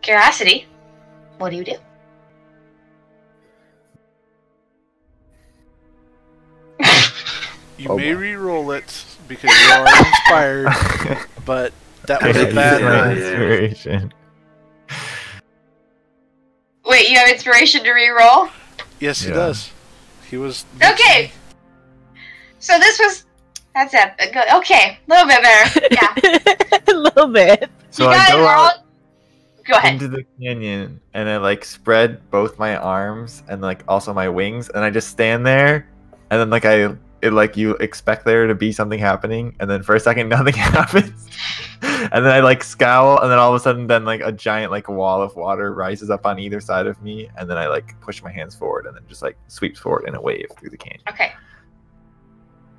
Curiosity, what do you do? You may re-roll it because you are inspired, but that was a bad inspiration. Wait, you have inspiration to re-roll? Yes, he does. He was... Okay! So this was... That's it. Okay, a little bit better. Yeah. A little bit. So you guys I go are all... out Go ahead. into the canyon, and I like spread both my arms and like also my wings, and I just stand there, and then like you expect there to be something happening, and then for a second nothing happens, and then I like scowl, and then all of a sudden then like a giant like wall of water rises up on either side of me, and then I like push my hands forward, and then just like sweeps forward in a wave through the canyon. Okay.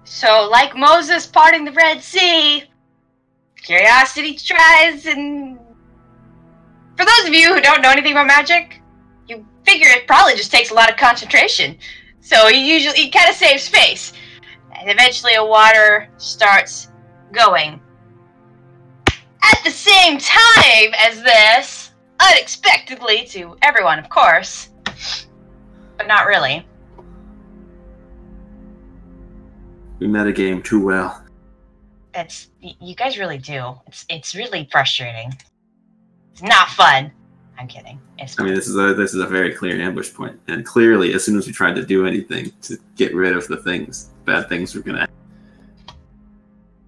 So like Moses parting the Red Sea, Curiosity tries, and for those of you who don't know anything about magic, you figure it probably just takes a lot of concentration. So he kind of saves face. And eventually a water starts going. At the same time as this, unexpectedly to everyone, of course, but not really. We metagame too well. You guys really do. It's really frustrating. It's not fun. I'm kidding. It's fun. I mean, this is a very clear ambush point, and clearly, as soon as we tried to do anything to get rid of the things, bad things were gonna.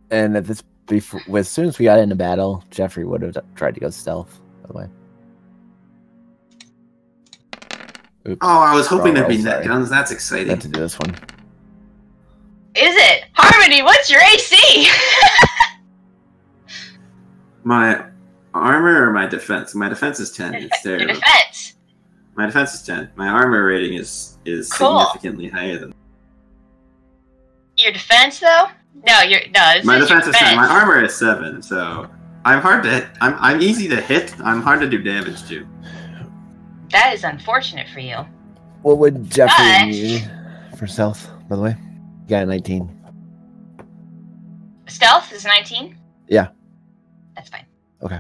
And at this, as soon as we got into battle, Jeffrey would have tried to go stealth. By the way. Oops. Oh, I was hoping there'd be sorry. net guns. That's exciting. I had to do this one. Is it? Harmony, what's your AC? My armor or my defense? My defense is 10. It's Your terrible. defense. My defense is 10. My armor rating is Cool. significantly higher than. Your defense, though? No, My defense is 10. My armor is 7. So I'm hard to hit. I'm easy to hit. I'm hard to do damage to. That is unfortunate for you. What would Jeffrey But- need for stealth, by the way? You got a 19. Stealth is 19? Yeah. That's fine. Okay.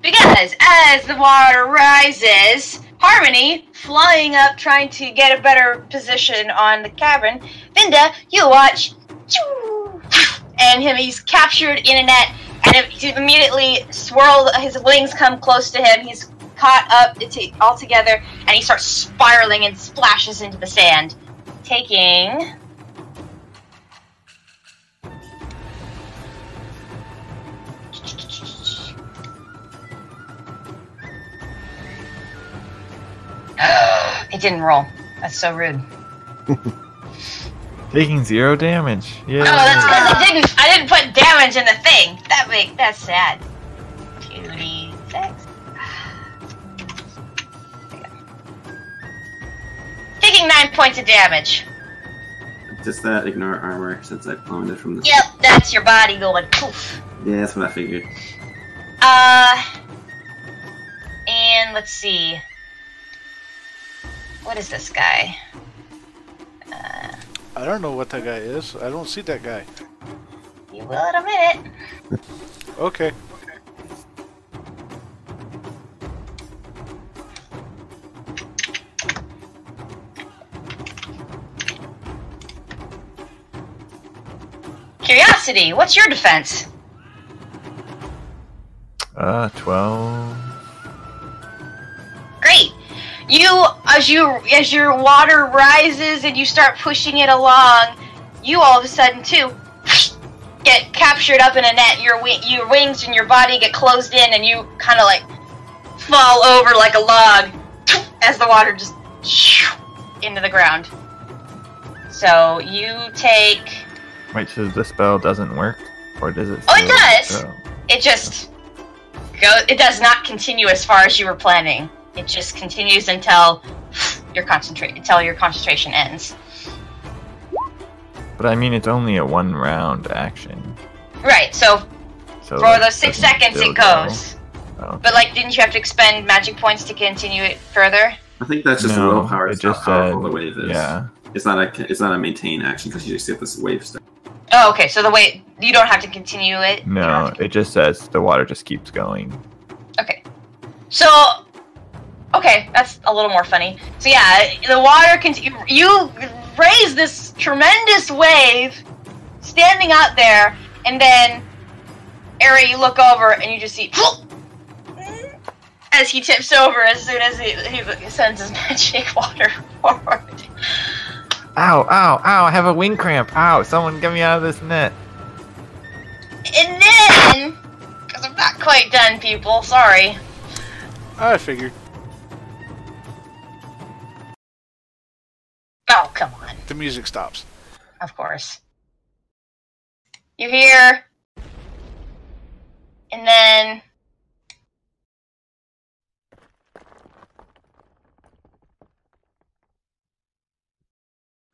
Because as the water rises, Harmony, flying up, trying to get a better position on the cavern. Vinda, you watch. And he's captured in a net, and he immediately swirled, his wings come close to him, he's caught up all together, and he starts spiraling and splashes into the sand, taking... It didn't roll. That's so rude. Taking 0 damage. Yeah. Oh, that's because I didn't put damage in the thing. That's sad. 2d6. Taking 9 points of damage. Does that ignore armor since I plummeted from the... Yep, that's your body going poof. Yeah, that's what I figured. And let's see. What is this guy? I don't know what that guy is. I don't see that guy. You will in a minute. Okay. Curiosity, what's your defense? 12. Great. As your water rises and you start pushing it along, you all of a sudden too get captured up in a net. Your wings and your body get closed in, and you kind of like fall over like a log as the water just into the ground. So you take. Wait, so the spell doesn't work, or does it? Oh, it does. Oh. It just goes. It does not continue as far as you were planning. It just continues until your concentration ends. But I mean, it's only a 1 round action. Right. So So for those 6 seconds, it goes. Oh, okay. But like, didn't you have to expend magic points to continue it further? I think that's just No, a willpower. it It's just just how powerful said- the wave is. yeah. It's not a maintain action because you just get this wave stuff. Oh, okay. So the way you don't have to continue it. No, it just says the water just keeps going. Okay. So, okay, that's a little more funny. So yeah, the water you raise this tremendous wave, standing out there, and then, Ari, you look over and you just see as he tips over as soon as he sends his magic water forward. Ow, ow, ow, I have a wing cramp. Ow, someone get me out of this net. And then, because I'm not quite done, people, sorry. I figured. Oh, come on. The music stops. Of course. You hear, and then...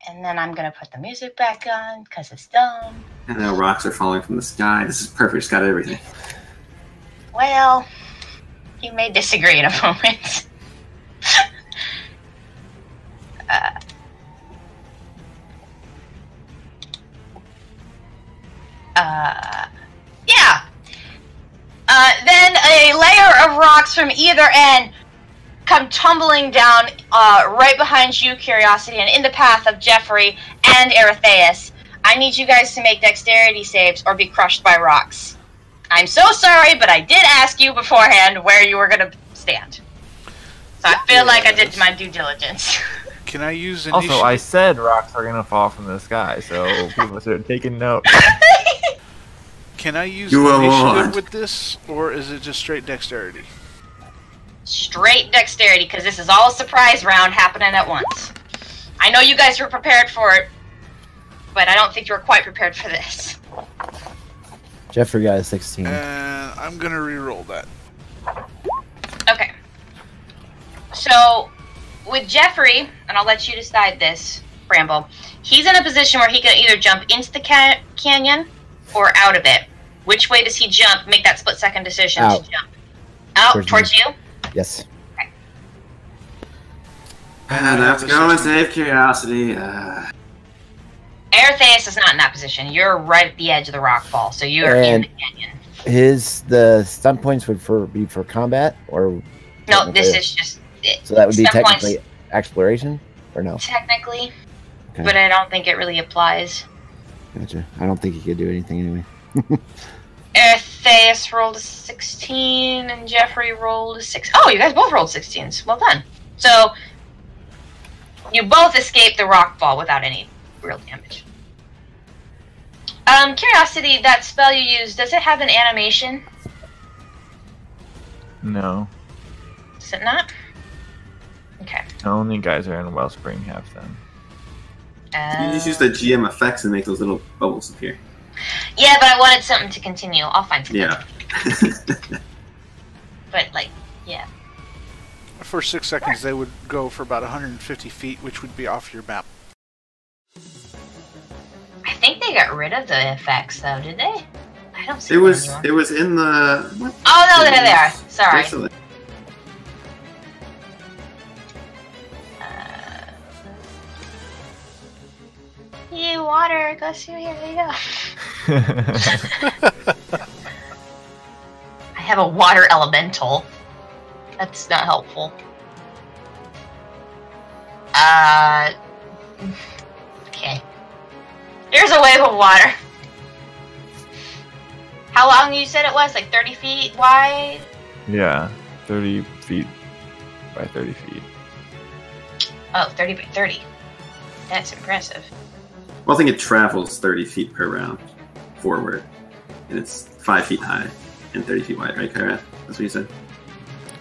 And then I'm gonna put the music back on, because it's dumb. And now rocks are falling from the sky. This is perfect. It's got everything. Well, you may disagree in a moment. Yeah. Then a layer of rocks from either end come tumbling down right behind you, Curiosity, and in the path of Jeffrey and Erytheus. I need you guys to make dexterity saves or be crushed by rocks. I'm so sorry, but I did ask you beforehand where you were going to stand. So I feel like I did my due diligence. Can I use initiative? Also, I said rocks are gonna fall from the sky, so people start taking note. Can I use You initiative with this, or is it just straight dexterity? Straight dexterity, because this is all a surprise round happening at once. I know you guys were prepared for it, but I don't think you were quite prepared for this. Jeffrey got a 16. And I'm gonna re-roll that. Okay. So, with Jeffrey, and I'll let you decide this, Bramble, he's in a position where he can either jump into the canyon or out of it. Which way does he jump? Make that split-second decision Out. to jump. Out towards you? Yes. Okay. And I have to go and save Curiosity. Erytheus is not in that position. You're right at the edge of the rock fall, so you are in And the canyon. the stun points would be for combat, or No, this is just... so that would be stun points technically exploration, or no? technically, Okay. but I don't think it really applies. Gotcha. I don't think he could do anything anyway. Erytheus rolled a 16, and Jeffrey rolled a 6. Oh, you guys both rolled 16s. Well done. So, you both escaped the rock fall without any real damage. Curiosity, that spell you used, does it have an animation? No. Does it not? Okay. Only guys are in Wellspring have them. You just use the GM effects and make those little bubbles appear. Yeah, but I wanted something to continue. I'll find something. Yeah. But, like, yeah. For 6 seconds, they would go for about 150 feet, which would be off your map. I think they got rid of the effects, though, did they? I don't see It was them it was in the what? Oh, no, there they are. Sorry. Actually, You water, go through here, there you go. I have a water elemental. That's not helpful. Okay. Here's a wave of water. How long you said it was? Like 30 feet wide? Yeah, 30 feet by 30 feet. Oh, 30 by 30. That's impressive. well, I think it travels 30 feet per round forward, and it's 5 feet high and 30 feet wide, right, Kara? That's what you said.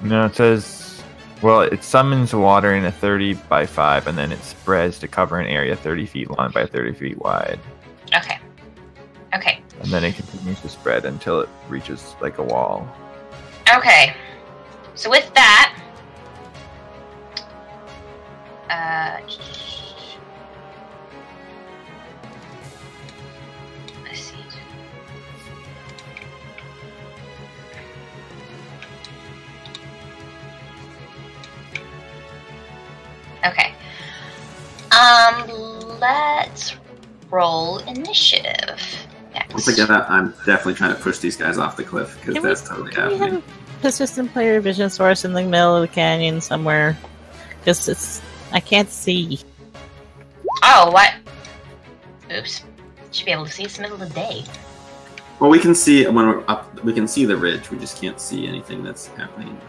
No, it says, well, it summons water in a 30 by 5, and then it spreads to cover an area 30 feet long by 30 feet wide. Okay. Okay. And then it continues to spread until it reaches like a wall. Okay. So with that, let's see. Okay. Let's roll initiative. Once I get that, I'm definitely trying to push these guys off the cliff because that's totally Can we happening. have a persistent player vision source in the middle of the canyon somewhere? Because I can't see. Oh, what? Oops. Should be able to see it's the middle of the day. Well, we can see when we're up. We can see the ridge. We just can't see anything that's happening.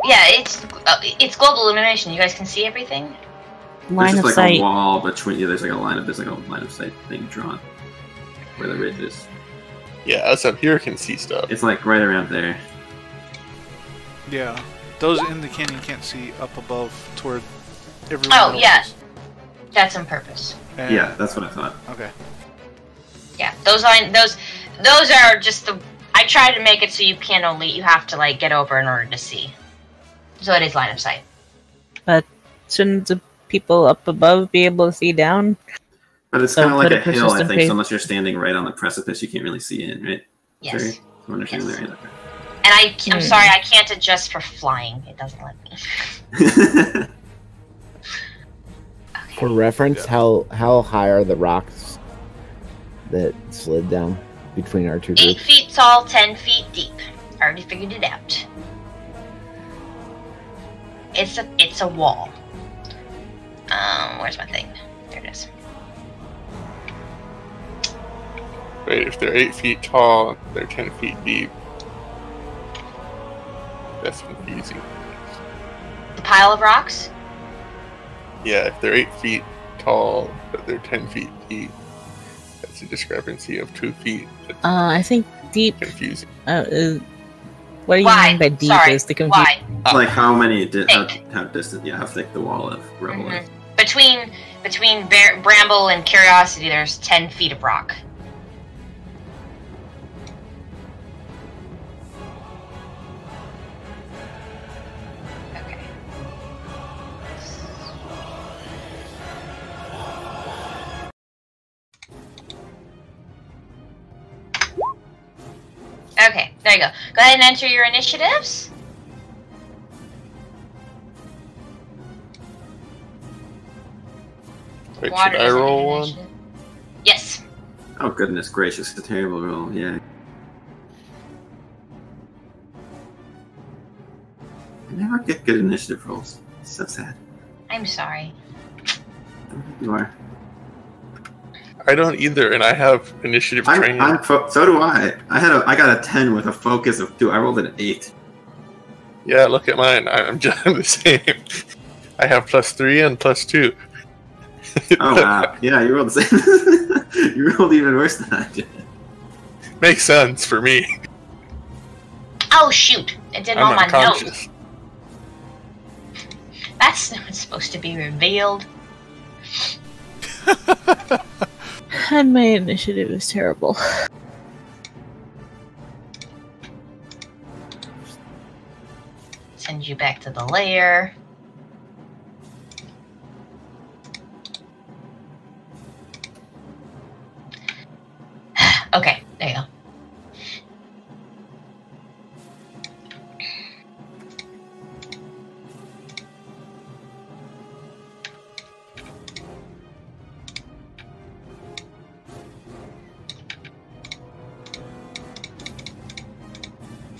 Yeah, it's global illumination. You guys can see everything. Line There's of just like sight. a wall between. Yeah, there's like a line of sight thing drawn where the ridge is. Yeah, us up here can see stuff. It's like right around there. Yeah. Those in the canyon can't see up above toward everyone Oh, else. yeah. That's on purpose. And- Yeah, that's what I thought. Okay. Yeah, those are just the. I tried to make it so you have to like get over in order to see. So it is line of sight. But shouldn't the people up above be able to see down? But it's So kind of like put a a hill, I persistent think. phase- So unless you're standing right on the precipice, you can't really see in, right? Yes. Sorry? I'm understanding Yes. that right. And I'm sorry, I can't adjust for flying. It doesn't let me. For reference, how high are the rocks that slid down between our two 8 groups? feet tall, 10 feet deep. Already figured it out. It's a wall. Where's my thing? There it is. Right, if they're 8 feet tall, they're 10 feet deep. That's confusing. The pile of rocks? Yeah, if they're 8 feet tall, but they're 10 feet deep, that's a discrepancy of 2 feet. That's I think deep. confusing. What do you Why? mean by deep? Sorry, Is the confusion? why? Like how many? Thick. How distant? Yeah, how thick the wall of rubble is. Between Bramble and Curiosity, there's 10 feet of rock. Okay. Okay, there you go. Go ahead and enter your initiatives. Wait, Water should I is an roll one? initiative. Yes. Oh goodness gracious! A terrible roll. Yeah. I never get good initiative rolls. It's so sad. I'm sorry. You are. I don't either, and I have initiative training. So do I. I got a 10 with a focus of 2. I rolled an 8. Yeah, look at mine. I'm just the same. I have +3 and +2. Oh wow. Yeah, you rolled the same. You rolled even worse than I did. Makes sense for me. Oh shoot! It didn't I'm on my notes. unconscious. That's not supposed to be revealed. And my initiative is terrible. Send you back to the lair. Okay, there you go.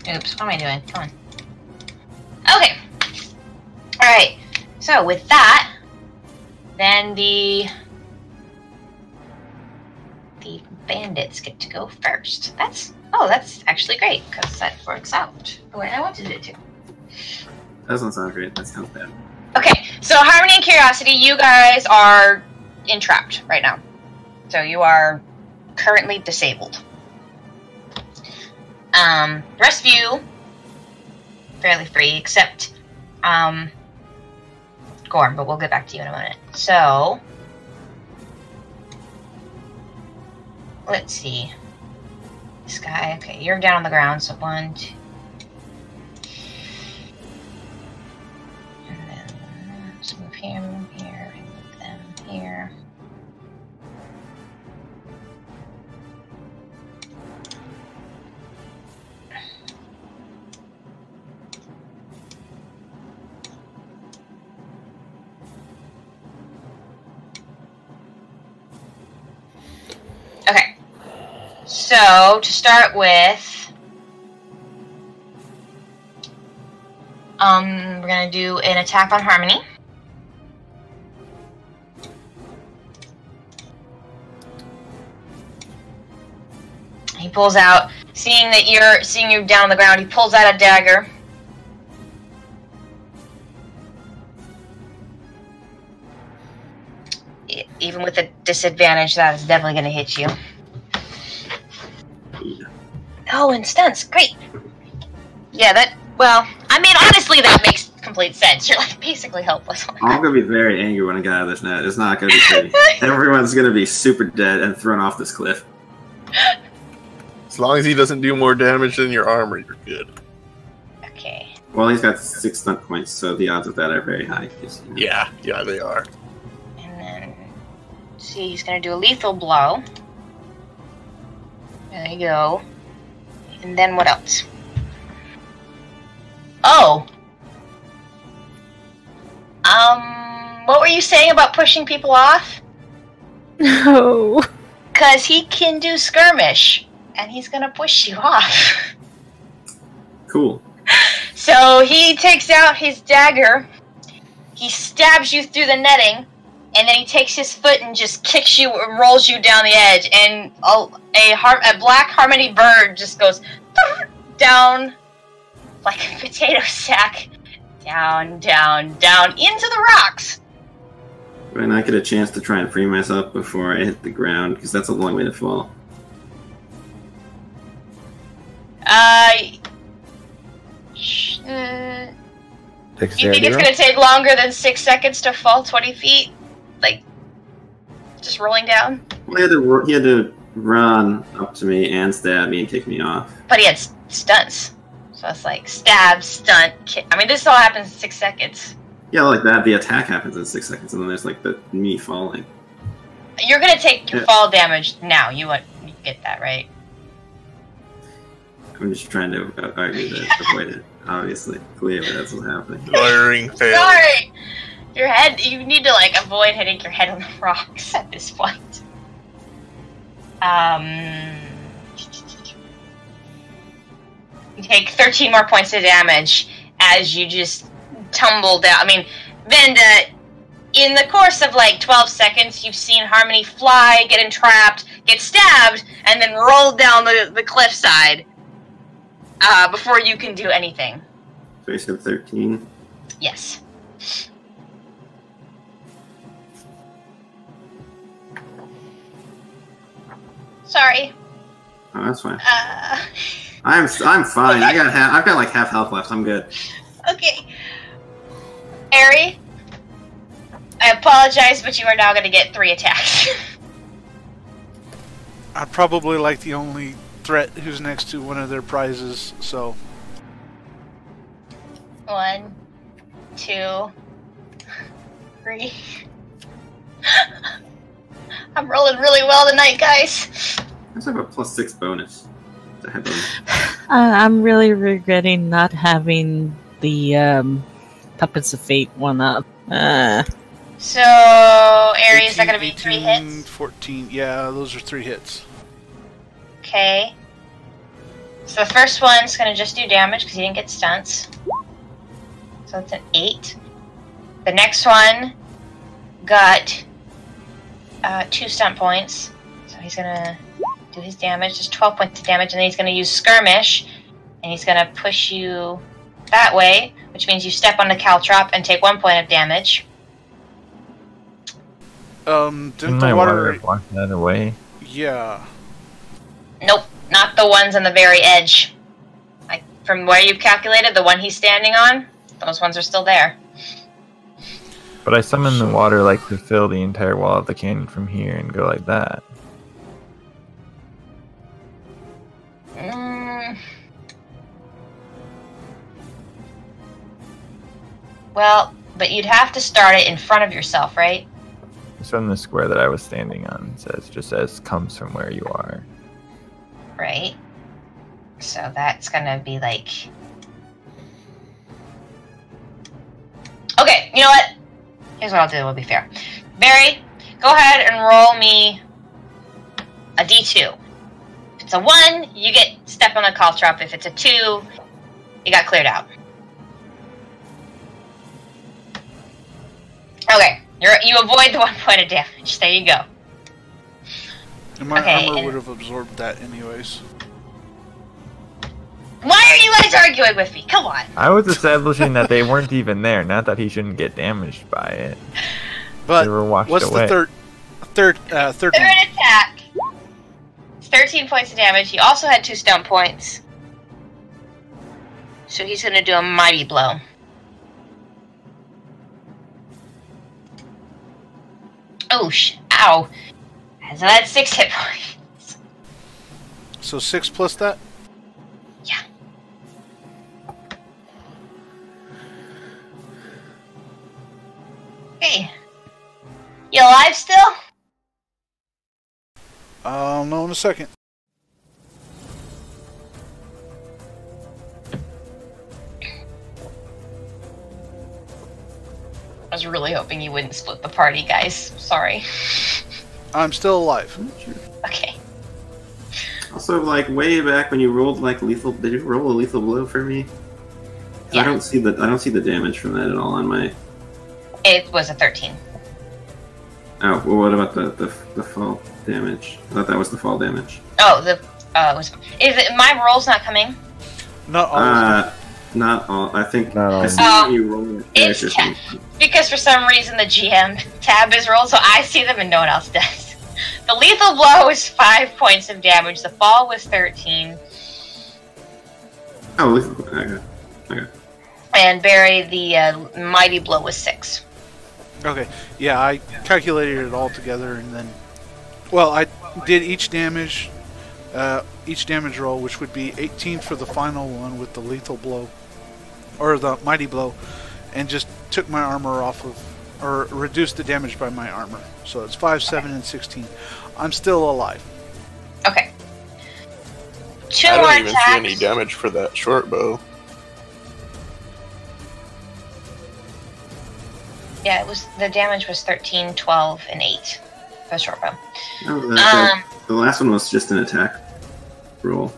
Oops, what am I doing? Come on. Okay. Alright. So with that, then the bandits get to go first. That's actually great, because that works out the way I wanted it to. That doesn't sound great. That sounds bad. Okay, so Harmony and Curiosity, you guys are entrapped right now. So you are currently disabled. The rest of you, fairly free, except Gorm, but we'll get back to you in a minute. So, let's see. This guy, okay, you're down on the ground, so 1, 2. And then, let's move here, move them here. Okay. So, to start with, we're gonna do an attack on Harmony. He pulls out, seeing you down on the ground, he pulls out a dagger. Even with a disadvantage, that is definitely going to hit you. Oh, and stunts, great. Yeah, honestly, that makes complete sense. You're like basically helpless. I'm gonna be very angry when I get out of this net. It's not gonna be pretty. Everyone's gonna be super dead and thrown off this cliff. As long as he doesn't do more damage than your armor, you're good. Okay. Well, he's got 6 stunt points, so the odds of that are very high. Yeah, they are. And then, see, he's gonna do a lethal blow. There you go. And then what else? Oh. What were you saying about pushing people off? No. Because he can do skirmish, and he's gonna push you off. Cool. So he takes out his dagger, he stabs you through the netting, and then he takes his foot and just kicks you and rolls you down the edge, and a black Harmony bird just goes down like a potato sack, down, down, down into the rocks. Do I not get a chance to try and free myself before I hit the ground? Because that's a long way to fall. You think it's going to take longer than 6 seconds to fall 20 feet? Like, just rolling down? Well, he had to run up to me and stab me and kick me off. But he had stunts. So it's like, stab, stunt, kick. I mean, this all happens in 6 seconds. Yeah, like that. The attack happens in 6 seconds, and then there's like me falling. You're going to take your fall damage now. You get that, right? I'm just trying to argue that, avoid it. Obviously, clearly that's what's happening. Lawyering fail. Sorry! Your head, you need to like avoid hitting your head on the rocks at this point. You take 13 more points of damage as you just tumble down. I mean, Venda, in the course of like 12 seconds, you've seen Harmony fly, get entrapped, get stabbed, and then roll down the cliffside before you can do anything. So you said 13? Yes. Sorry. Oh, that's fine. I'm fine. I've got like half health left. I'm good. Okay. Ari, I apologize, but you are now going to get 3 attacks. I'd probably like the only threat who's next to one of their prizes, so. 1, 2, 3. I'm rolling really well tonight, guys. I also have a +6 bonus. I'm really regretting not having the Puppets of Fate one up. So, Ari, is that going to be 3 hits? 14, yeah, those are 3 hits. Okay. So the first one's going to just do damage because he didn't get stunts. So it's an 8. The next one got 2 stunt points. So he's going to do his damage. Just 12 points of damage. And then he's going to use Skirmish. And he's going to push you that way. Which means you step on the caltrop and take 1 point of damage. Didn't the my water block that away? Yeah. Nope. Not the ones on the very edge. Like, from where you've calculated, the one he's standing on, those ones are still there. But I summon the water like to fill the entire wall of the canyon from here and go like that. Well, but you'd have to start it in front of yourself, right? It's from the square that I was standing on. It just says comes from where you are. Right. So that's gonna be like... Okay, you know what? Here's what I'll do, we'll be fair. Barry, go ahead and roll me a D2. If it's a 1, you get step on the caltrop. If it's a 2, you got cleared out. Okay, you avoid the 1 point of damage. There you go. And my Okay, armor and- would have absorbed that anyways. Why are you guys arguing with me? Come on. I was establishing that they weren't even there, not that he shouldn't get damaged by it. But They were washed what's away. the third one? Third attack. It's 13 points of damage. He also had 2 stun points. So he's going to do a mighty blow. Oh, ow. So that's 6 hit points. So 6 plus that? Yeah. Hey. You alive still? I'll know in a second. I was really hoping you wouldn't split the party, guys. Sorry. I'm still alive. Okay. Also, like way back when you rolled like lethal, did you roll a lethal blow for me? Yeah. I don't see the damage from that at all on my. It was a 13. Oh, well, what about the fall damage? I thought that was the fall damage. Oh, is it my roll's not coming? Not all. Not all. I think. Not all. I see when you roll your It's characters. because for some reason the GM tab is rolled, so I see them and no one else does. The lethal blow was 5 points of damage. The fall was 13. Oh, lethal. Okay. And Barry, the mighty blow was 6. Okay, yeah, I calculated it all together, and then, well, I did each damage roll, which would be 18 for the final one with the lethal blow, or the mighty blow, and just took my armor off of, or reduced the damage by my armor. So it's 5, 7, and 16. I'm still alive. Okay. 2 I more don't even see any attacks. damage for that short bow. Yeah, the damage was 13, 12, and 8 for the short bow. No, the last one was just an attack roll.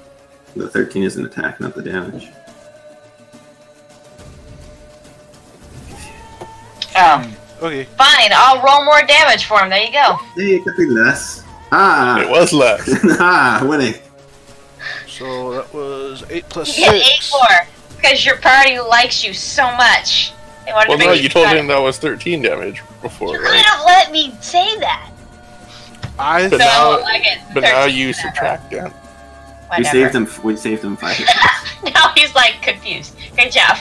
The 13 is an attack, not the damage. Oh. Okay, Fine, I'll roll more damage for him. There you go. Hey, it could be less. Ah! It was less. Ah, winning. so that was 8 plus You get 6. 8 more because your party likes you so much. They wanted Well, to no, make you told cut him that was 13 damage before, You could right? have let me say that. I But So now, I get but now 13, you whatever. subtract that. We Whatever. saved him 5 hit points. Now he's like confused. Good job.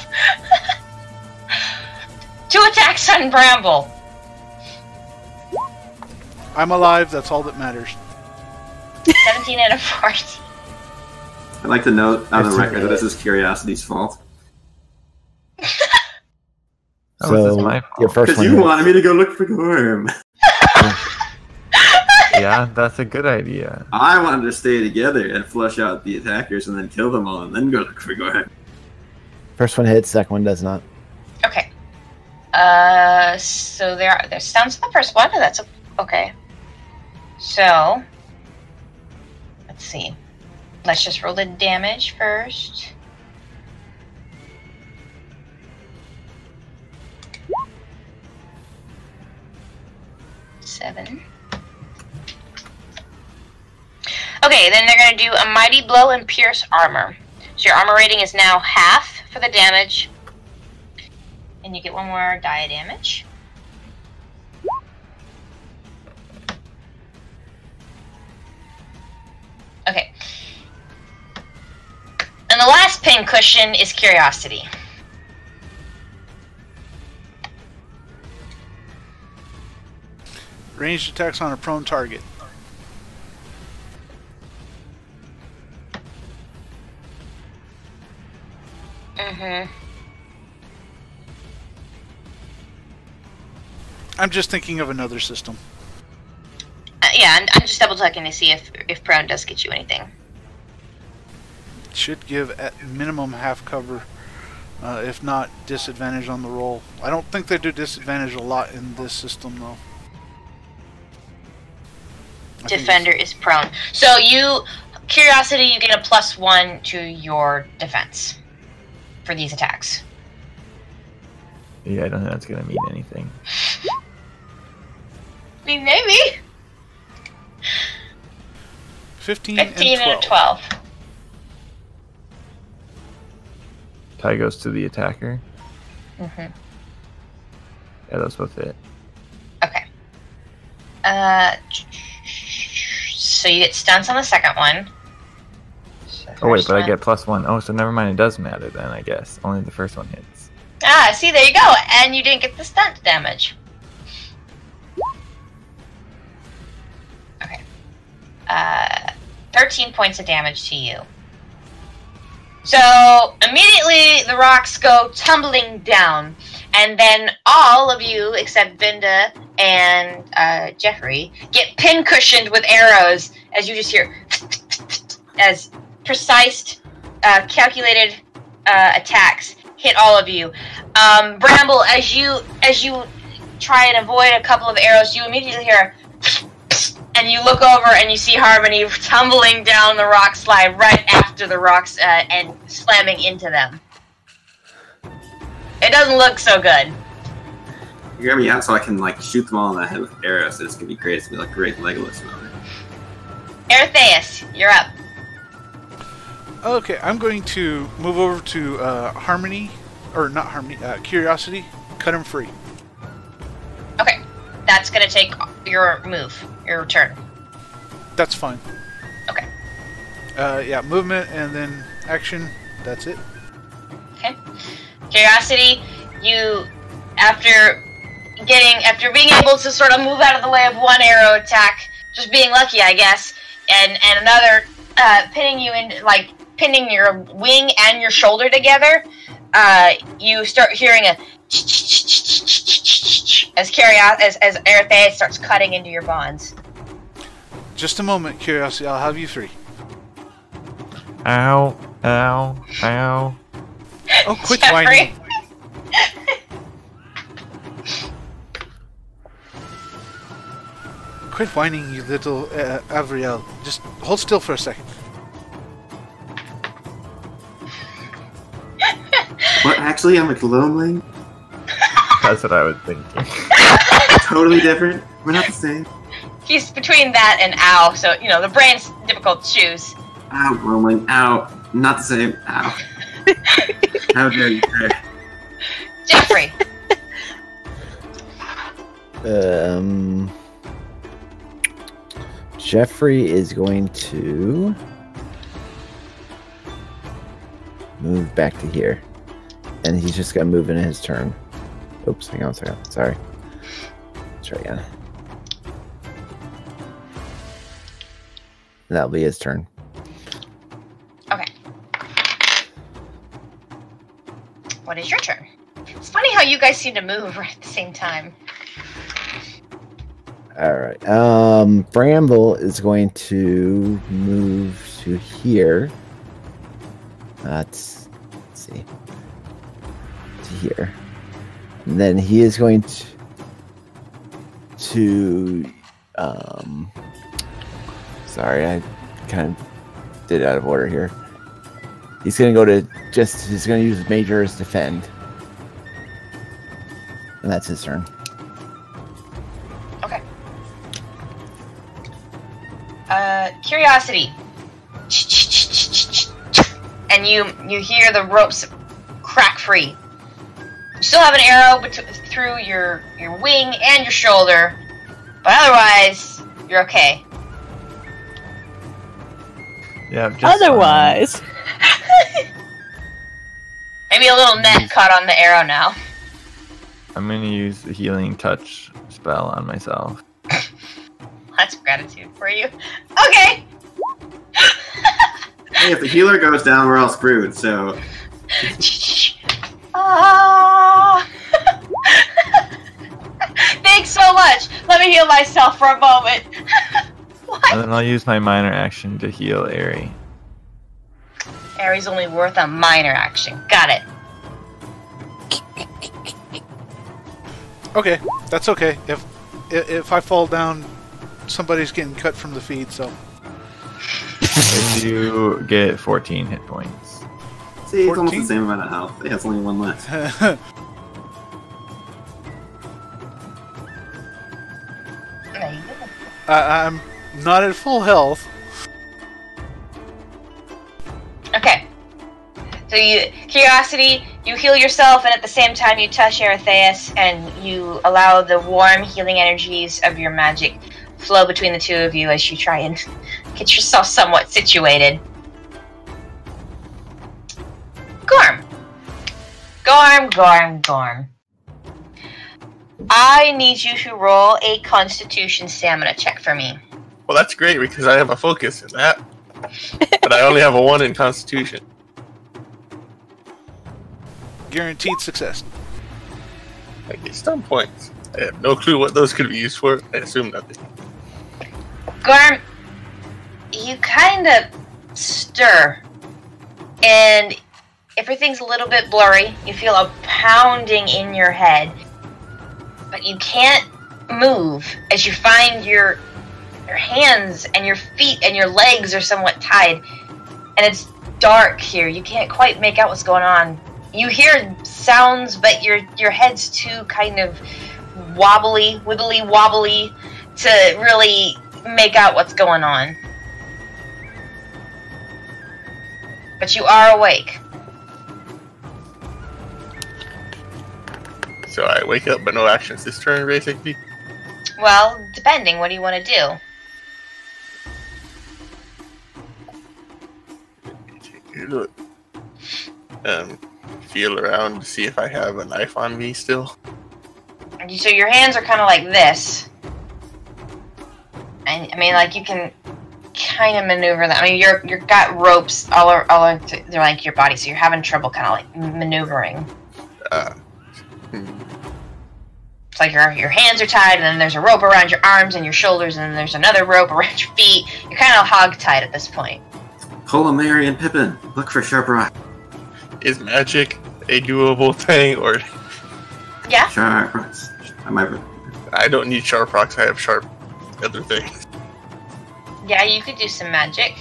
2 attacks on Bramble. I'm alive. That's all that matters. 17 and a 14. I'd like to note on the That's record that alright. this is Curiosity's fault. Oh, is this So my your fault? first Because one you hits. wanted me to go look for Gorm. Yeah, that's a good idea. I wanted to stay together and flush out the attackers and then kill them all and then go look for Gorm. First one hits, second one does not. Okay. So there's stuns on the first one. That's okay. So, let's see. Let's just roll the damage first. Seven. Okay, then they're going to do a mighty blow and pierce armor. So your armor rating is now half for the damage. And you get 1 more die of damage. Okay. And the last pincushion is Curiosity. Ranged attacks on a prone target. Mm-hmm. I'm just thinking of another system. Yeah, I'm just double checking to see if prone does get you anything. Should give at minimum half cover, if not disadvantage on the roll. I don't think they do disadvantage a lot in this system though. Defender is prone. So Curiosity, you get a +1 to your defense for these attacks. Yeah, I don't think that's gonna mean anything. I mean, maybe. 15 and a 12. Tie goes to the attacker. Mm-hmm. Yeah, those both hit. Okay. So you get stunts on the second one. So Oh wait, first but I one- get +1. Oh, so never mind. It does matter then, I guess. Only the first one hits. Ah, see, there you go. And you didn't get the stunt damage. Okay. 13 points of damage to you. So, immediately the rocks go tumbling down. And then all of you, except Vinda and Jeffrey, get pin-cushioned with arrows as you just hear as precise, calculated attacks hit all of you. Bramble, as you try and avoid a couple of arrows, you immediately hear, and you look over and you see Harmony tumbling down the rock slide right after the rocks and slamming into them. It doesn't look so good. You hear me out so I can like shoot them all in the head with arrows. So it's gonna be great. It's gonna be like great Legolas moment. Eretheus, you're up. Okay, I'm going to move over to Harmony, or not Harmony, Curiosity. Cut him free. Okay, that's gonna take your turn. That's fine. Okay. Yeah, movement and then action. That's it. Okay. Curiosity, you after being able to sort of move out of the way of one arrow attack, just being lucky, I guess, and another pinning your wing and your shoulder together, you start hearing a as Eretheus starts cutting into your bonds. Just a moment, Curiosity. I'll have you free. Ow, ow, ow. Oh, quit Jeffrey. whining. Quit whining, you little Avriel. Just hold still for a second. What? Actually, I'm a clone. That's what I was thinking. Totally different. We're not the same. He's between that and ow, so the brain's difficult to choose. Ow, Roman. Ow. Not the same. Ow. How dare you, sir? Jeffrey. Jeffrey is going to move back to here. And he's just going to move in his turn. Oops, hang on a second. Sorry. Let's try again. That'll be his turn. Okay. What is your turn? It's funny how you guys seem to move right at the same time. Alright. Bramble is going to move to here. Let's see. To here. And then he is going to sorry, I kind of did it out of order here. He's going to go to he's going to use Major as defend. And that's his turn. Okay. Curiosity. And you hear the ropes crack free. You still have an arrow through your wing and your shoulder, but otherwise, you're okay. Yeah, just Otherwise. Maybe a little net cut on the arrow now. I'm gonna use the healing touch spell on myself. That's gratitude for you. Okay. Hey, if the healer goes down, we're all screwed, so... Thanks so much. Let me heal myself for a moment. What? And then I'll use my minor action to heal Aerie. Aerie's only worth a minor action. Got it. Okay, that's okay. If I fall down somebody's getting cut from the feed, so. If you get 14 hit points. See, it's almost 14? the same amount of health. Yeah, it's only one less. There you go. I'm not at full health. Okay. So Curiosity, you heal yourself, and at the same time you touch Eretheus, and you allow the warm healing energies of your magic flow between the two of you as you try and get yourself somewhat situated. Gorm. I need you to roll a Constitution Stamina check for me. Well, that's great because I have a focus in that. But I only have a 1 in Constitution. Guaranteed success. I get stun points. I have no clue what those could be used for. I assume nothing. Gorm, you kind of stir, and everything's a little bit blurry. You feel a pounding in your head, but you can't move as you find your hands and your feet and your legs are somewhat tied, and it's dark here. You can't quite make out what's going on. You hear sounds, but your head's too kind of wibbly wobbly to really make out what's going on. But you are awake. So I wake up, but no actions this turn, basically. Well, depending. What do you want to do? Take a look. Feel around to see if I have a knife on me still. So your hands are kind of like this. And I mean, like, you can kind of maneuver that. I mean, you've got ropes all over they're like your body, so you're having trouble kind of like maneuvering. It's like your hands are tied, and then there's a rope around your arms and your shoulders, and then there's another rope around your feet. You're kind of hog-tied at this point. Pull Mary and Pippin. Look for sharp rock. Is magic a doable thing, or Yeah? Sharp rocks. I don't need sharp rocks? I have sharp other things. Yeah, you could do some magic.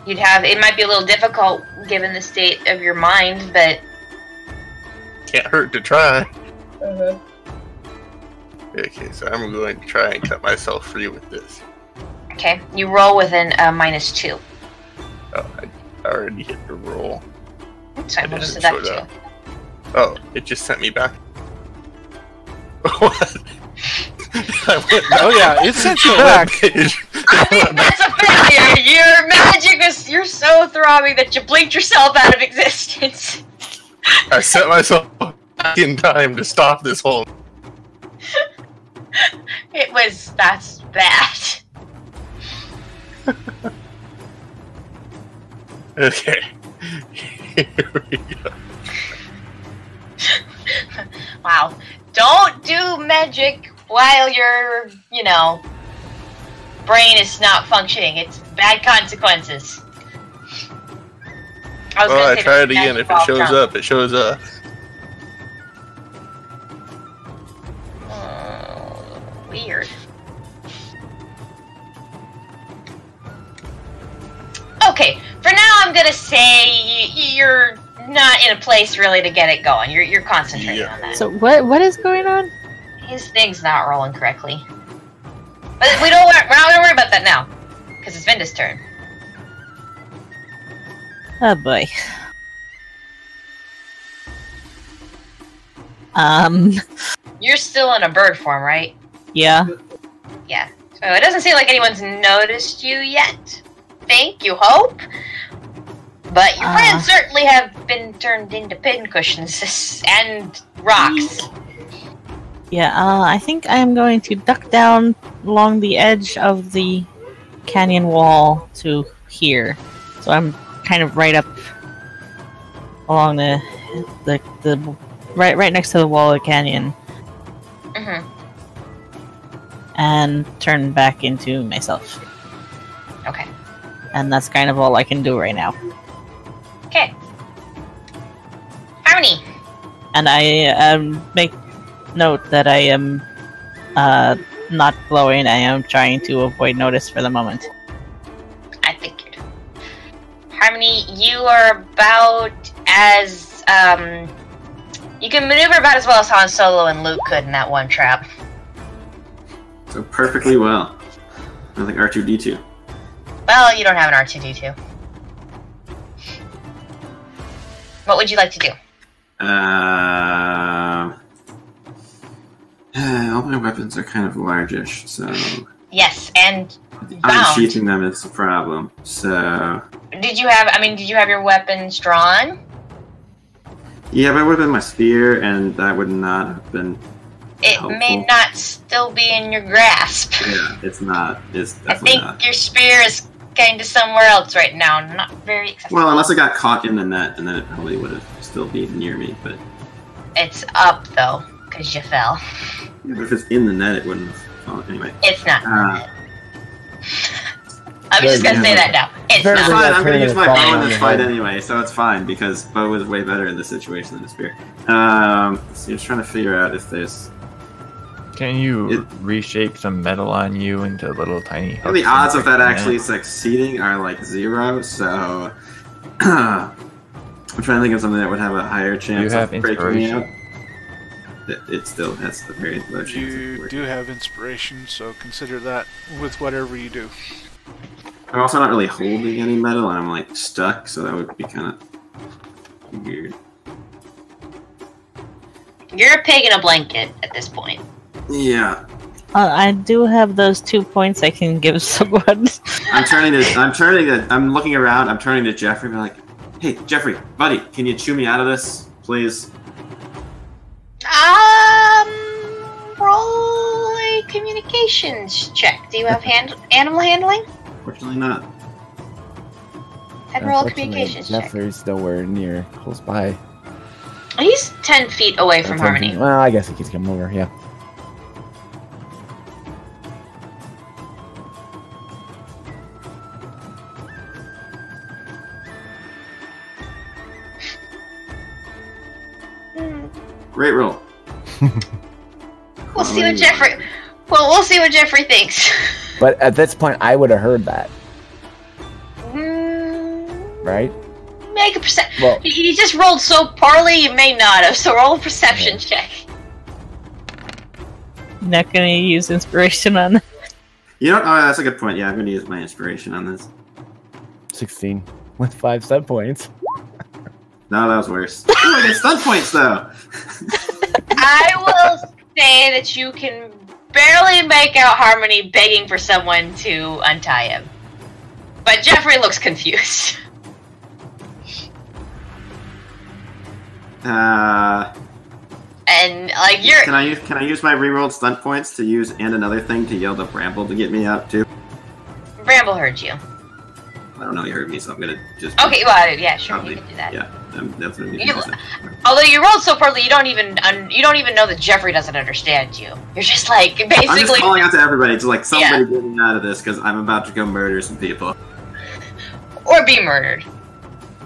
It might be a little difficult given the state of your mind, but... Can't hurt to try. Okay, so I'm going to try and cut myself free with this. Okay, you roll with an -2. Oh, I already hit the roll. That's fine, It we'll just didn't deduct show 2. up. Oh, it just sent me back. What? I went back. Oh yeah, it sent you back. I think that's a failure! Your magic you're so throbbing that you blinked yourself out of existence. I set myself back in time to stop this whole... That's bad. Okay. Here we go. Wow. Don't do magic while your, brain is not functioning. It's bad consequences. I try it again. If it shows up, it shows up. Weird. Okay, for now I'm gonna say you're not in a place really to get it going. You're concentrating on that. So what is going on? His thing's not rolling correctly. But we're not gonna worry about that now. Because it's Vinda's turn. Oh boy. You're still in a bird form, right? Yeah. Yeah. So it doesn't seem like anyone's noticed you yet. You hope. But your friends certainly have been turned into pincushions and rocks. Yeah, I think I am going to duck down along the edge of the canyon wall to here. So I'm kind of right up along the right next to the wall of the canyon. Mm-hmm. And turn back into myself. Okay. And that's kind of all I can do right now. Okay. Harmony. And I make note that I am not glowing. I am trying to avoid notice for the moment. I figured. Harmony, you are about as, you can maneuver about as well as Han Solo and Luke could in that one trap. So perfectly well. I think R2-D2. Well, you don't have an R2-D2. What would you like to do? All my weapons are kind of largish, so... Yes, and bound. Unsheathing them is a problem, so... Did you have your weapons drawn? Yeah, but it would have been my spear, and that would not have been helpful. May not still be in your grasp. Yeah, it's not. It's I definitely think not. your spear is kind of somewhere else right now, not very accessible. Well, unless it got caught in the net, and then it probably would have still been near me, but... It's up, though, because you fell. Yeah, but if it's in the net, it wouldn't have fallen anyway. It's not in the net. I'm just gonna say that now. It's It's not. fine, I'm gonna use my bow in on this your fight head. anyway, so it's fine, because bow is way better in this situation than a spear. So just trying to figure out if there's... Can you reshape some metal on you into little tiny hooks? The odds of that and actually succeeding are like 0, so... I'm trying to think of something that would have a higher chance have of breaking me inspiration? out. It still has a very low chance of You working. do have inspiration, so consider that with whatever you do. I'm also not really holding any metal, and I'm like stuck, so that would be kind of weird. You're a pig in a blanket at this point. Yeah, I do have those 2 points I can give someone. I'm looking around, I'm turning to Jeffrey, and I'm like, hey, Jeffrey, buddy, can you chew me out of this, please? Roll a communications check. Do you have animal handling? Fortunately not. And roll a Unfortunately, communications check. Jeffrey's nowhere near close by. He's 10 feet away from Harmony. Well, I guess he keeps coming over, yeah. Great roll. We'll see what Jeffrey. Well, we'll see what Jeffrey thinks. But at this point, I would have heard that, right? Make a perception. Well- He just rolled so poorly, you may not have. So roll a perception check. Not gonna use inspiration on that. You know, oh, that's a good point. Yeah, I'm going to use my inspiration on this. 16 with 5 sub points. No, that was worse. Ooh, I get stun points, though! I will say that you can barely make out Harmony begging for someone to untie him. But Jeffrey looks confused. And like you're Can I use my rerolled stunt points to use and another thing to yell to Bramble to get me out too? Bramble heard you. I don't know, you heard me, so I'm gonna just Okay, well, yeah, sure, probably, you can do that. Yeah, that's what I'm You- gonna do. Although you rolled so poorly, you don't even know that Jeffrey doesn't understand you. You're just like I'm just basically, calling out to everybody to like somebody Yeah. get me out of this because I'm about to go murder some people. or be murdered.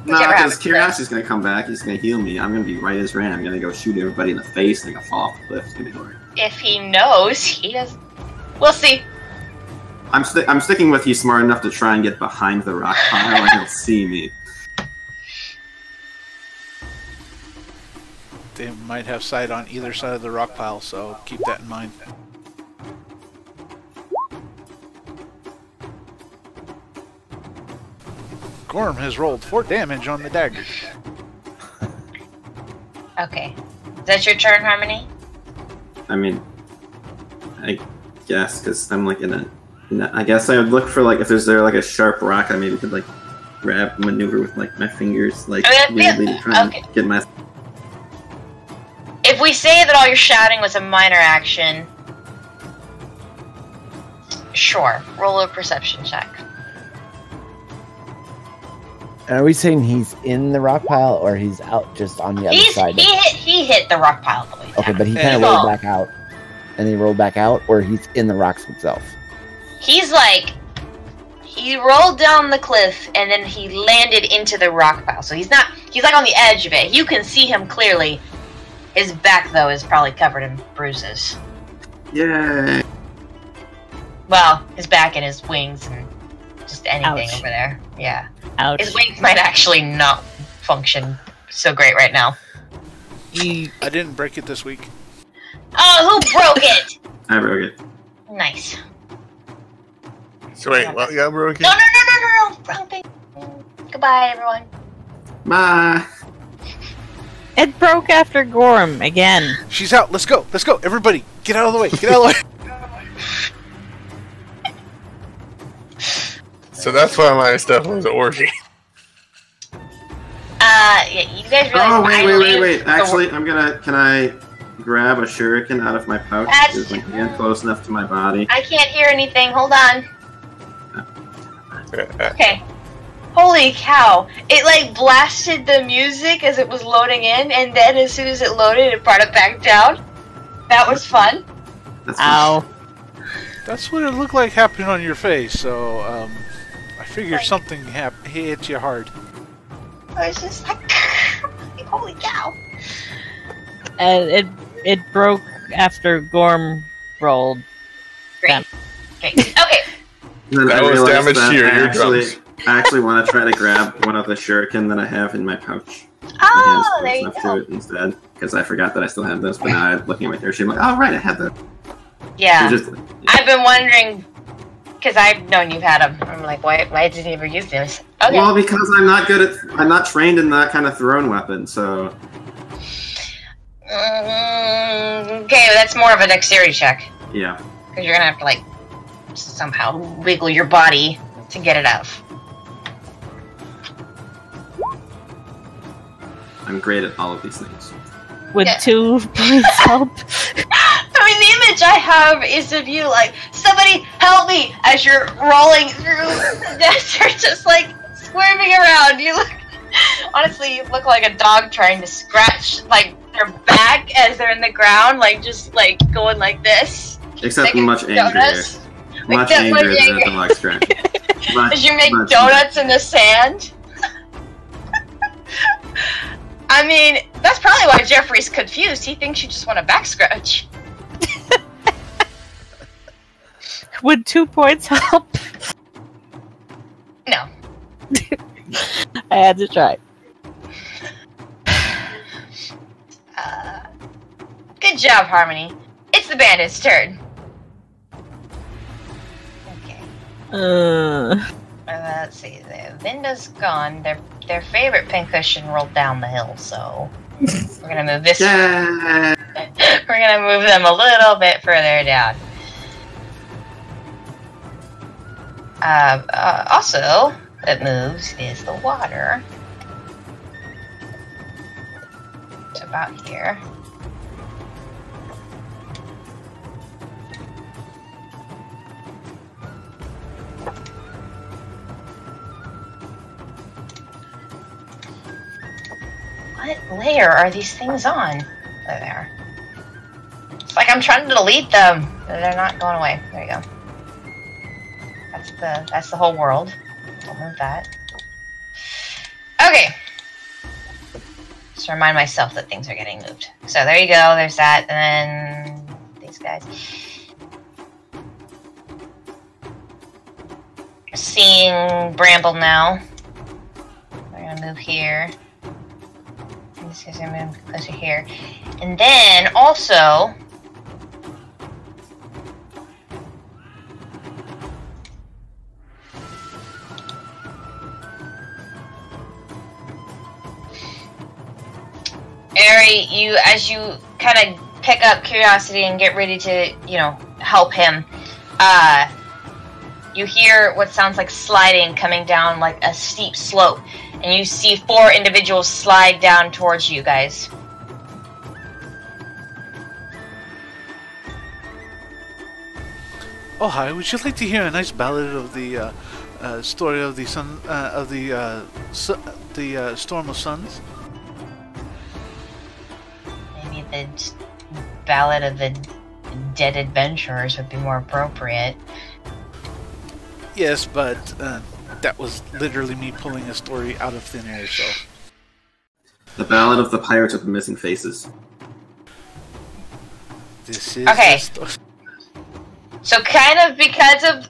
No, Whichever because happens Curiosity's gonna come back. He's gonna heal me. I'm gonna be right as rain. I'm gonna go shoot everybody in the face and I'm gonna fall off the cliff. It's gonna be horrible. If he knows, he does. We'll see. I'm sticking with you smart enough to try and get behind the rock pile and he'll see me. They might have sight on either side of the rock pile, so keep that in mind. Gorm has rolled 4 damage on the dagger. Okay. Is that your turn, Harmony? I mean, I guess because I'm like in a. I guess I would look for like if there's there like a sharp rock I maybe could like grab maneuver with like my fingers like weirdly to try okay. and get my. If we say that all your shouting was a minor action, sure. Roll a perception check. Are we saying he's in the rock pile or he's out just on the other side? He hit the rock pile the way down. Okay, but he kind And- of rolled back out. And he rolled back out, or he's in the rocks himself? He's like, he rolled down the cliff and then he landed into the rock pile. So he's like on the edge of it. You can see him clearly. His back, though, is probably covered in bruises. Yay! Well, his back and his wings and just anything Ouch. over there. Yeah. Ouch. His wings might actually not function so great right now. I didn't break it this week. Oh, who broke it? I broke it. Nice. So wait, what? Yeah, broke it? No, wrong thing. Goodbye, everyone. Bye. It broke after Gorm again. She's out. Let's go. Let's go. Everybody, get out of the way. Get out of the way. So that's why my stuff was an orgy. Yeah, you guys realize Oh, I wait. live the Actually, can I grab a shuriken out of my pouch? That's- Is my hand close enough to my body? I can't hear anything. Hold on. Okay. Holy cow. It like blasted the music as it was loading in, and then as soon as it loaded, it brought it back down. That was fun. That's Ow. That's what it looked like happening on your face. So I figured something hit you hard. I was just like, holy cow. And it broke after Gorm rolled. Great. Okay. And then That I was realized damage that to your I eardrums. actually want to try to grab one of the shuriken that I have in my pouch. Oh, My there hand's you close enough go. to it instead, because I forgot that I still have those. But now I'm looking at my character sheet, I'm like, oh right, I had that. Yeah. So just, I've been wondering, because I've known you've had them. I'm like, why didn't you ever use this? Okay. Well, because I'm not trained in that kind of thrown weapon, so Okay, that's more of a dexterity check. yeah. Because you're going to have to, like, somehow wiggle your body to get it out. I'm great at all of these things. With Yeah. 2 points help. I mean, the image I have is of you like, somebody help me, as you're rolling through the desert, just like squirming around. You look, honestly, you look like a dog trying to scratch like their back as they're in the ground, like just like going like this. Except Like much angrier. donuts. Much Except much angrier than angrier. the dog scratch. As you make much donuts in the sand. I mean, that's probably why Jeffrey's confused. He thinks you just want a back scratch. Would 2 points help? No. I had to try. Good job, Harmony. It's the bandit's turn. Okay. Let's see. The Vinda's gone. Their favorite pincushion rolled down the hill, so we're gonna move this. Yeah. We're gonna move them a little bit further down. Also, that moves is the water. It's about here. What layer are these things on? There. It's like I'm trying to delete them. They're not going away. There you go. That's the whole world. I'll move that. Okay. Just remind myself that things are getting moved. So there you go. There's that. And then these guys. Seeing Bramble now. We're gonna move here. This is gonna move closer here. And then also Ari, as you kind of pick up Curiosity and get ready to, help him, you hear what sounds like sliding coming down like a steep slope, and you see 4 individuals slide down towards you guys. Oh hi! Would you like to hear a nice ballad of the story of the sun of the storm of suns? Maybe the Ballad of the Dead Adventurers would be more appropriate. Yes, but that was literally me pulling a story out of thin air. So The Ballad of the Pirates with the Missing Faces. this is Okay. the So kind of because of,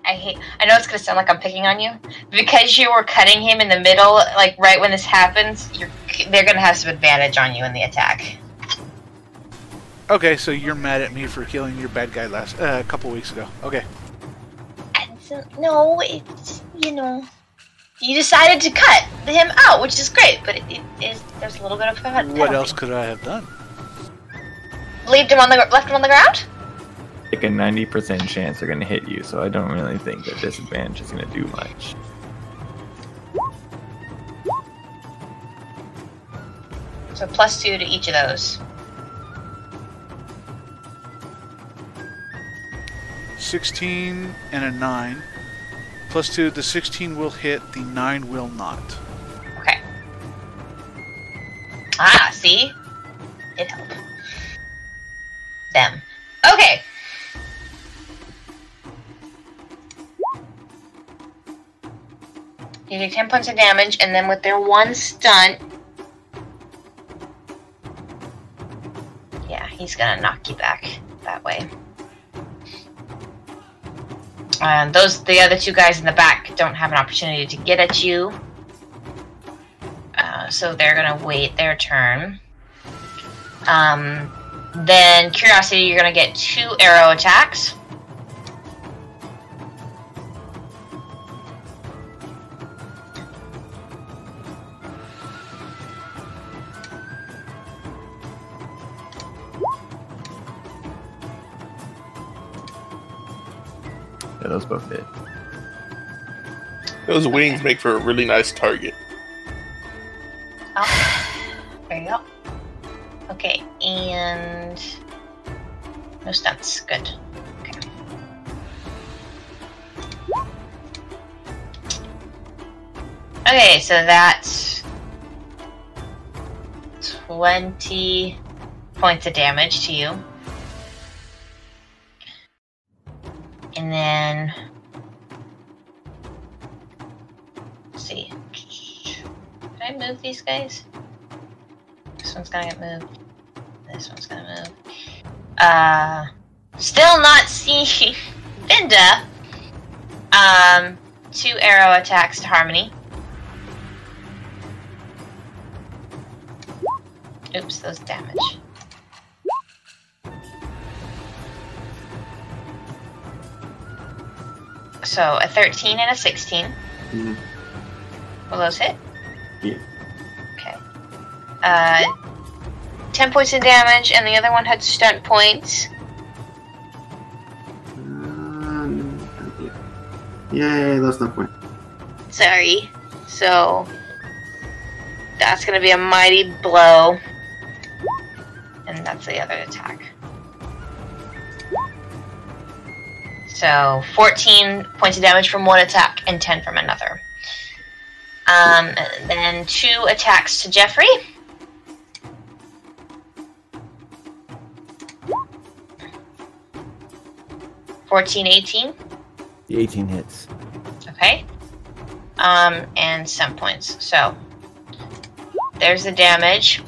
I know it's gonna sound like I'm picking on you, because you were cutting him in the middle, like right when this happens. They're gonna have some advantage on you in the attack. Okay, so you're mad at me for killing your bad guy a couple weeks ago. Okay. No, it's, you know, you decided to cut him out, which is great, but there's a little bit of penalty. What else could I have done? Left him on the ground? Like a 90% chance they're gonna hit you, so I don't really think that disadvantage is gonna do much. So +2 to each of those. 16 and a 9. +2, the 16 will hit, the 9 will not. Okay. Ah, see? It helped. Them. Okay. You do 10 points of damage, and then with their one stunt... Yeah, he's gonna knock you back that way. The other two guys in the back don't have an opportunity to get at you. So they're gonna wait their turn. Then Curiosity, you're gonna get 2 arrow attacks. Yeah, those both hit. Those wings make for a really nice target. Oh, there you go. Okay, and no stunts. Good. Okay. Okay, so that's 20 points of damage to you. And then, let's see. Can I move these guys? This one's gonna get moved. This one's gonna move. Still not seeing Vinda. 2 arrow attacks to Harmony. Oops, those damage. So a 13 and a 16. Mm-hmm. Will those hit? Yeah. Okay. 10 points of damage, and the other one had stunt points. Yay, those stunt points. Sorry. So that's gonna be a mighty blow. And that's the other attack. So 14 points of damage from one attack and 10 from another. Then 2 attacks to Jeffrey. $14, 18. The 18 hits. Okay. And some points. So there's the damage.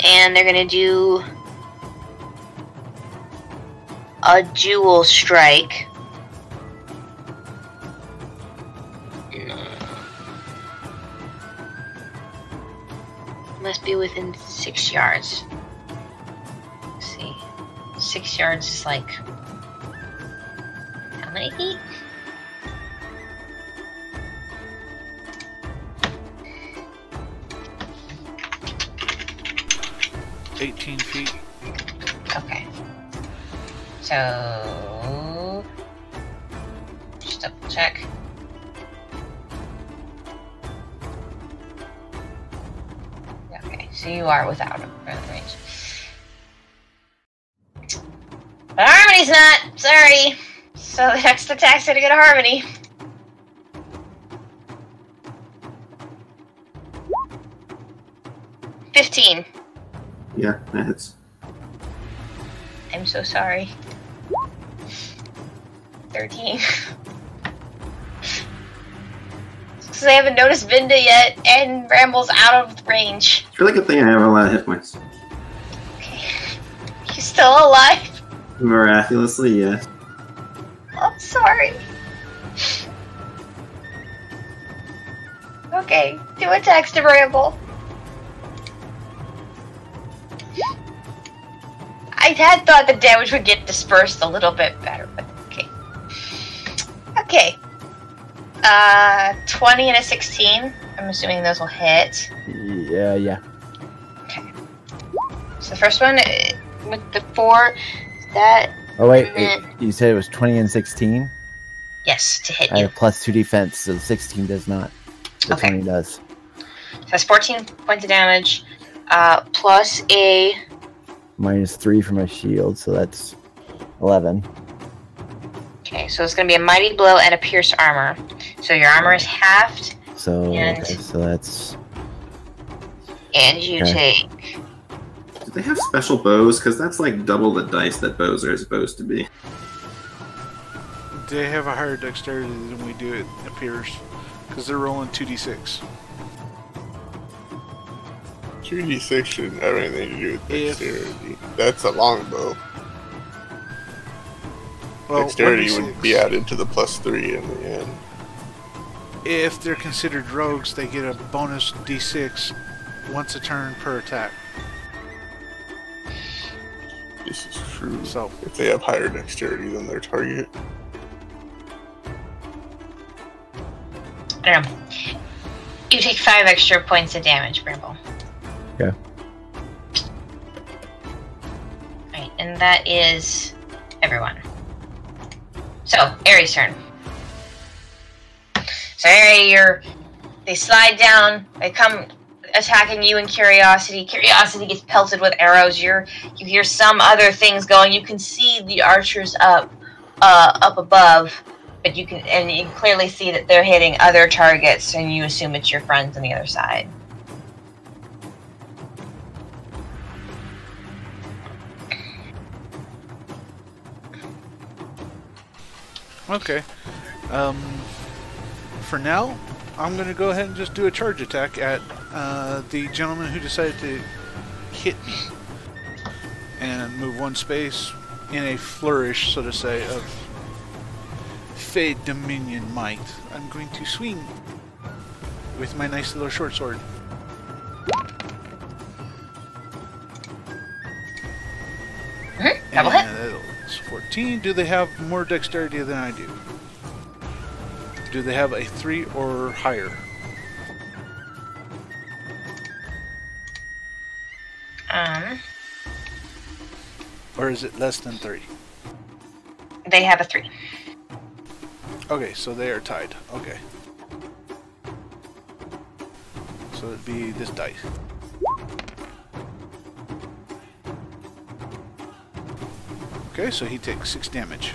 And they're gonna do a dual strike. Must be within 6 yards. Let's see. 6 yards is like how many feet? $18 feet. Okay. So just double check. Okay, so you are without a range. But Harmony's not! Sorry! So the next attack's gonna go to Harmony. $15. Yeah, that hits. I'm so sorry. 13. so they haven't noticed Vinda yet, and Bramble's out of range. It's really good thing I have a lot of hit points. Okay. You still alive? Miraculously, yes. I'm sorry. Okay, 2 attacks to Bramble. I had thought the damage would get dispersed a little bit better, but okay. Okay. 20 and a 16. I'm assuming those will hit. Yeah. Okay. So the first one with the 4, is that... Oh wait, you said it was 20 and 16? Yes, to hit I you. have +2 defense, so the 16 does not. The Okay. 20 does. So that's 14 points of damage, plus a... -3 for my shield, so that's 11. Okay, so it's going to be a mighty blow and a pierce armor. So your armor is halved, So, And- okay, so that's... and you Okay. take... Do they have special bows? Because that's like double the dice that bows are supposed to be. They have a higher dexterity than we do, it appears. Because they're rolling 2d6. 2d6 shouldn't have anything to do with If- dexterity. That's a longbow. Well, Dexterity 1d6. would be added to the +3 in the end. If they're considered rogues, they get a bonus d6 once a turn per attack. This is true. So, If they have higher dexterity than their target. I don't know. You take 5 extra points of damage, Bramble. Okay. Right, and that is everyone. So, Ares' turn. So, Ares, they slide down, they come attacking you in Curiosity. Curiosity gets pelted with arrows. You hear some other things going. You can see the archers up above, but you can clearly see that they're hitting other targets, and you assume it's your friends on the other side. okay. For now, I'm going to go ahead and just do a charge attack at the gentleman who decided to hit me. And move 1 space in a flourish, so to say, of Fade Dominion Might. I'm going to swing with my nice little short sword. Double hit. And that's 14. Do they have more dexterity than I do? Do they have a 3 or higher? Or is it less than 3? They have a 3. Okay, so they are tied. Okay. So it'd be this dice. Okay, so he takes 6 damage.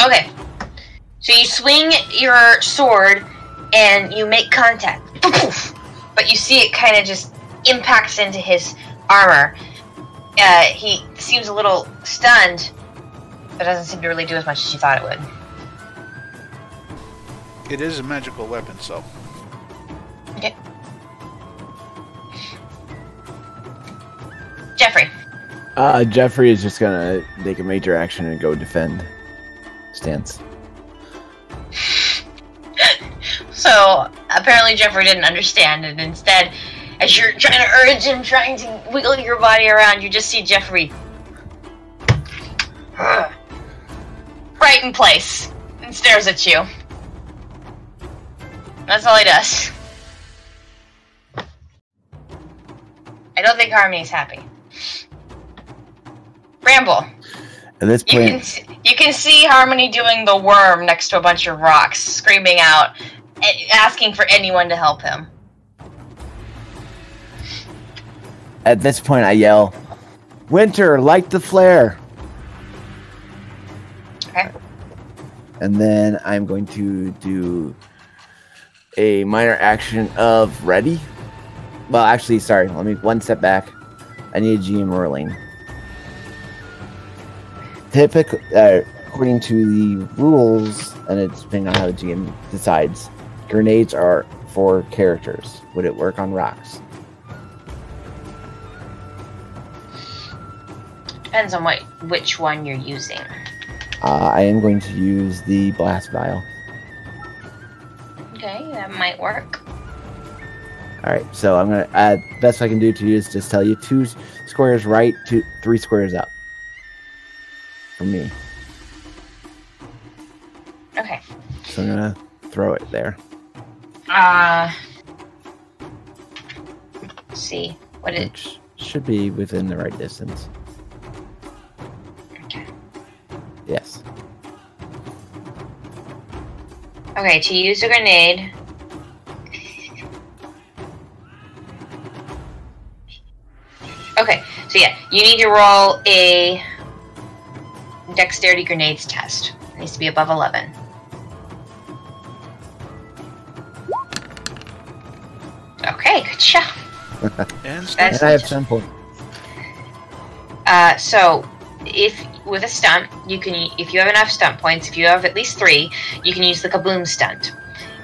Okay. So you swing your sword and you make contact. But you see it kind of just impacts into his armor. He seems a little stunned, but doesn't seem to really do as much as you thought it would. It is a magical weapon, so. Okay. Jeffrey. Jeffrey is just gonna make a major action and go defend stance. So, apparently Jeffrey didn't understand, and instead, as you're trying to urge him, trying to wiggle your body around, you just see Jeffrey right in place and stares at you. That's all he does. I don't think Harmony's happy. Bramble. At this point, You can see Harmony doing the worm next to a bunch of rocks, screaming out, asking for anyone to help him. I yell, "Winter, light the flare!" Okay. And then I'm going to do a minor action of ready. Well, actually, sorry. Let me 1 step back. I need a GM ruling. according to the rules, and it's depending on how the GM decides, grenades are for characters. Would it work on rocks? Depends on which one you're using. I am going to use the blast vial. Okay, that might work. Alright, so I'm going to... best I can do to you is just tell you 2 squares right, 3 squares up. For me. Okay. So I'm going to throw it there. Let's see. What it... Which should be within the right distance. Okay. Yes. Okay, to use a grenade... Okay, so yeah, you need to roll a dexterity grenades test. It needs to be above 11. Okay, good job. And And I have 10 points. So, if with a stunt, you can, if you have enough stunt points, if you have at least 3, you can use the kaboom stunt.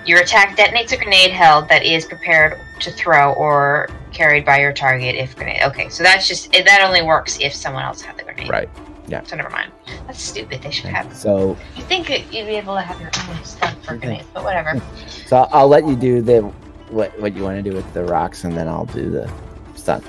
Your attack detonates a grenade held that is prepared to throw or carried by your target if grenade. Okay, so that's just, that only works if someone else had the grenade. Right. Yeah. So never mind. That's stupid. They should have. So You think you'd be able to have your own stunt for grenades, but whatever. I'll let you do what you want to do with the rocks, and then I'll do the stunt.